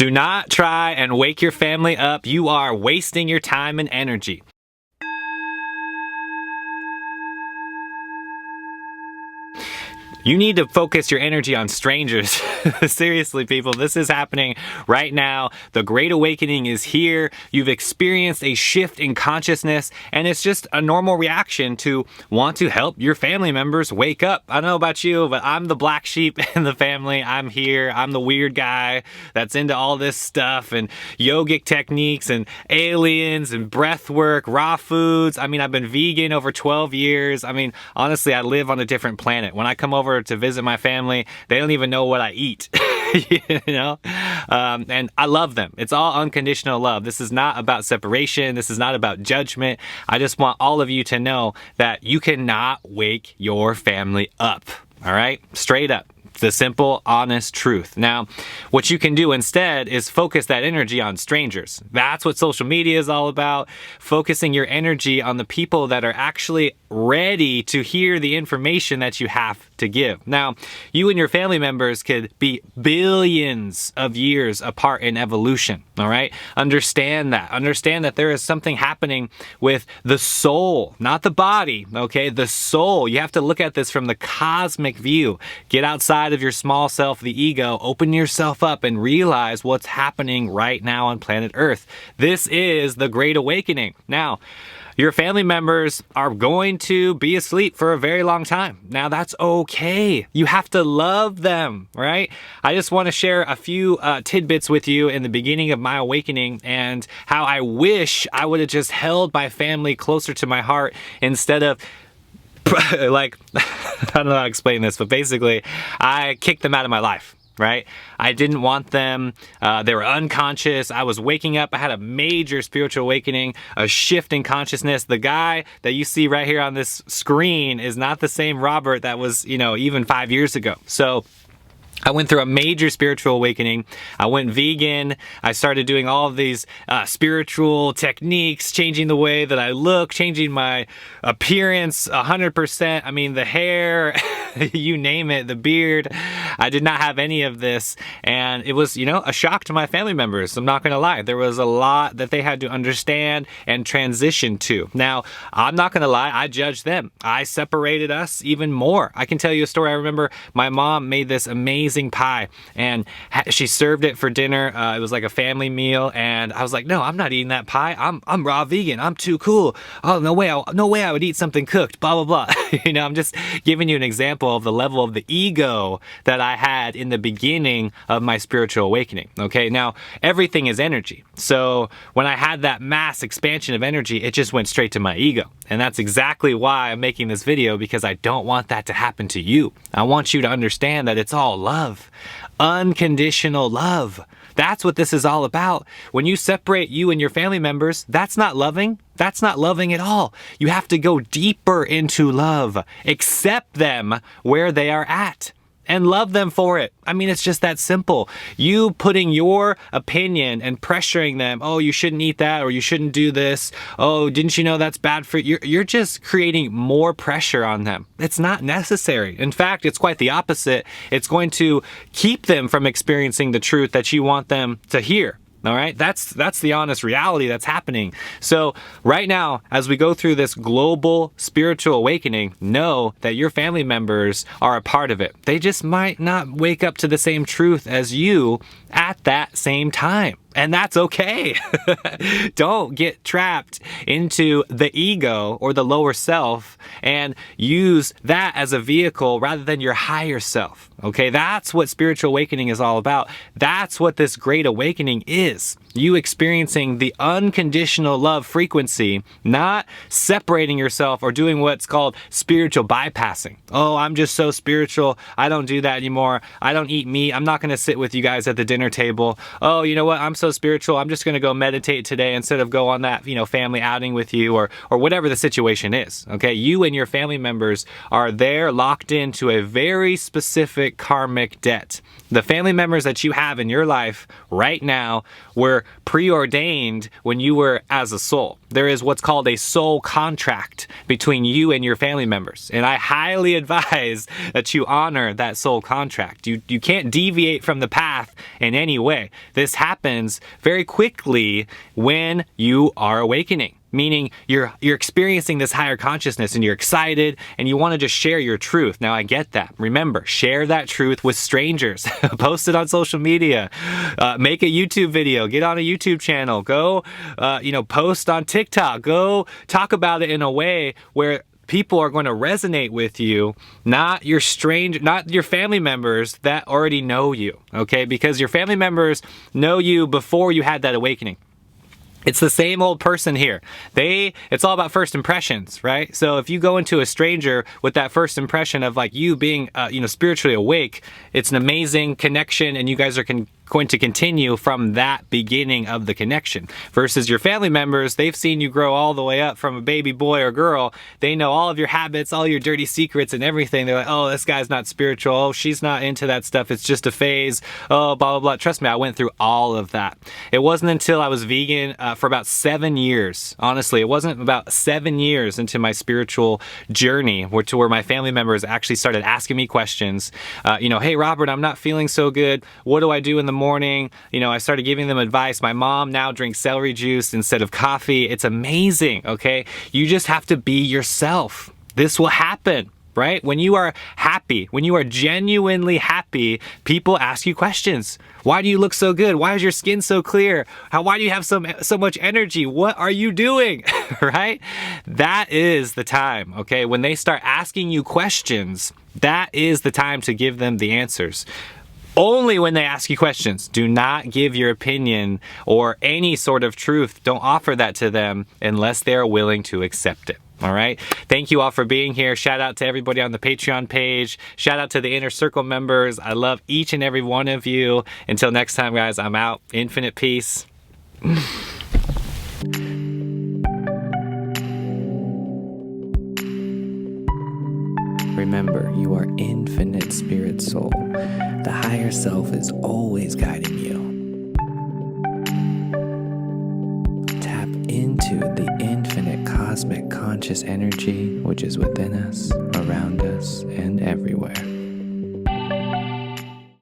Do not try and wake your family up. You are wasting your time and energy. You need to focus your energy on strangers. Seriously, people, this is happening right now. The Great Awakening is here. You've experienced a shift in consciousness, and it's just a normal reaction to want to help your family members wake up. I don't know about you, but I'm the black sheep in the family. I'm here. I'm the weird guy that's into all this stuff and yogic techniques and aliens and breath work, raw foods. I mean, I've been vegan over 12 years. I mean, honestly, I live on a different planet. When I come over to visit my family, they don't even know what I eat. You know? And I love them. It's all unconditional love. This is not about separation. This is not about judgment. I just want all of you to know that you cannot wake your family up. All right? Straight up. The simple, honest truth. Now, what you can do instead is focus that energy on strangers. That's what social media is all about. Focusing your energy on the people that are actually ready to hear the information that you have to give. Now, you and your family members could be billions of years apart in evolution, all right? Understand that. Understand that there is something happening with the soul, not the body, okay? The soul. You have to look at this from the cosmic view. Get outside of your small self, the ego, open yourself up and realize what's happening right now on planet Earth. This is the Great Awakening. Now, your family members are going to be asleep for a very long time. Now, that's okay. You have to love them, right? I just want to share a few tidbits with you in the beginning of my awakening and how I wish I would have just held my family closer to my heart instead of like, I don't know how to explain this, but basically, I kicked them out of my life. Right? I didn't want them. They were unconscious. I was waking up. I had a major spiritual awakening, a shift in consciousness. The guy that you see right here on this screen is not the same Robert that was, even 5 years ago. So I went through a major spiritual awakening. I went vegan. I started doing all of these spiritual techniques, changing the way that I look, changing my appearance 100%. I mean, the hair, you name it, the beard. I did not have any of this. And it was, a shock to my family members. I'm not going to lie. There was a lot that they had to understand and transition to. Now, I'm not going to lie. I judged them. I separated us even more. I can tell you a story. I remember my mom made this amazing pie and she served it for dinner. It was like a family meal, and I was like, no, I'm not eating that pie. I'm raw vegan. I'm too cool. Oh, no way I would eat something cooked, blah, blah, blah. I'm just giving you an example of the level of the ego that I had in the beginning of my spiritual awakening. Okay, now everything is energy. So when I had that mass expansion of energy, it just went straight to my ego. And that's exactly why I'm making this video, because I don't want that to happen to you. I want you to understand that it's all love, unconditional love. That's what this is all about. When you separate you and your family members, that's not loving. That's not loving at all. You have to go deeper into love. Accept them where they are at and love them for it. I mean, it's just that simple. You putting your opinion and pressuring them, oh, you shouldn't eat that, or you shouldn't do this. Oh, didn't you know that's bad for you? You're just creating more pressure on them. It's not necessary. In fact, it's quite the opposite. It's going to keep them from experiencing the truth that you want them to hear. All right, that's the honest reality that's happening. So right now, as we go through this global spiritual awakening, know that your family members are a part of it. They just might not wake up to the same truth as you at that same time. And that's okay. Don't get trapped into the ego or the lower self and use that as a vehicle rather than your higher self. Okay, that's what spiritual awakening is all about. That's what this great awakening is. You experiencing the unconditional love frequency, not separating yourself or doing what's called spiritual bypassing. Oh, I'm just so spiritual. I don't do that anymore. I don't eat meat. I'm not going to sit with you guys at the dinner table. Oh, you know what? I'm so spiritual, I'm just going to go meditate today instead of go on that, family outing with you or whatever the situation is. Okay. You and your family members are there locked into a very specific karmic debt. The family members that you have in your life right now were preordained when you were as a soul. There is what's called a soul contract between you and your family members. And I highly advise that you honor that soul contract. You can't deviate from the path in any way. This happens very quickly when you are awakening. Meaning you're experiencing this higher consciousness and you're excited and you want to just share your truth. Now I get that. Remember, share that truth with strangers. Post it on social media. Make a YouTube video. Get on a YouTube channel. Go, post on TikTok. Go talk about it in a way where people are going to resonate with you, not your family members that already know you. Okay, because your family members know you before you had that awakening. It's the same old person here. It's all about first impressions, right? So if you go into a stranger with that first impression of like you being, spiritually awake, it's an amazing connection and you guys are going to continue from that beginning of the connection. Versus your family members, they've seen you grow all the way up from a baby boy or girl. They know all of your habits, all your dirty secrets and everything. They're like, oh, this guy's not spiritual. Oh, she's not into that stuff. It's just a phase. Oh, blah, blah, blah. Trust me, I went through all of that. It wasn't until I was vegan for about 7 years. Honestly, it wasn't about 7 years into my spiritual journey where my family members actually started asking me questions. Hey, Robert, I'm not feeling so good. What do I do in the morning? I started giving them advice. My mom now drinks celery juice instead of coffee. It's amazing, okay? You just have to be yourself. This will happen, right? When you are happy, when you are genuinely happy, people ask you questions. Why do you look so good? Why is your skin so clear? Why do you have so much energy? What are you doing? Right? That is the time, okay? When they start asking you questions, that is the time to give them the answers. Only when they ask you questions. Do not give your opinion or any sort of truth. Don't offer that to them unless they're willing to accept it. All right. Thank you all for being here. Shout out to everybody on the Patreon page. Shout out to the Inner Circle members. I love each and every one of you. Until next time, guys, I'm out. Infinite peace. Remember, you are infinite spirit soul. The higher self is always guiding you. Tap into the infinite cosmic conscious energy which is within us, around us, and everywhere.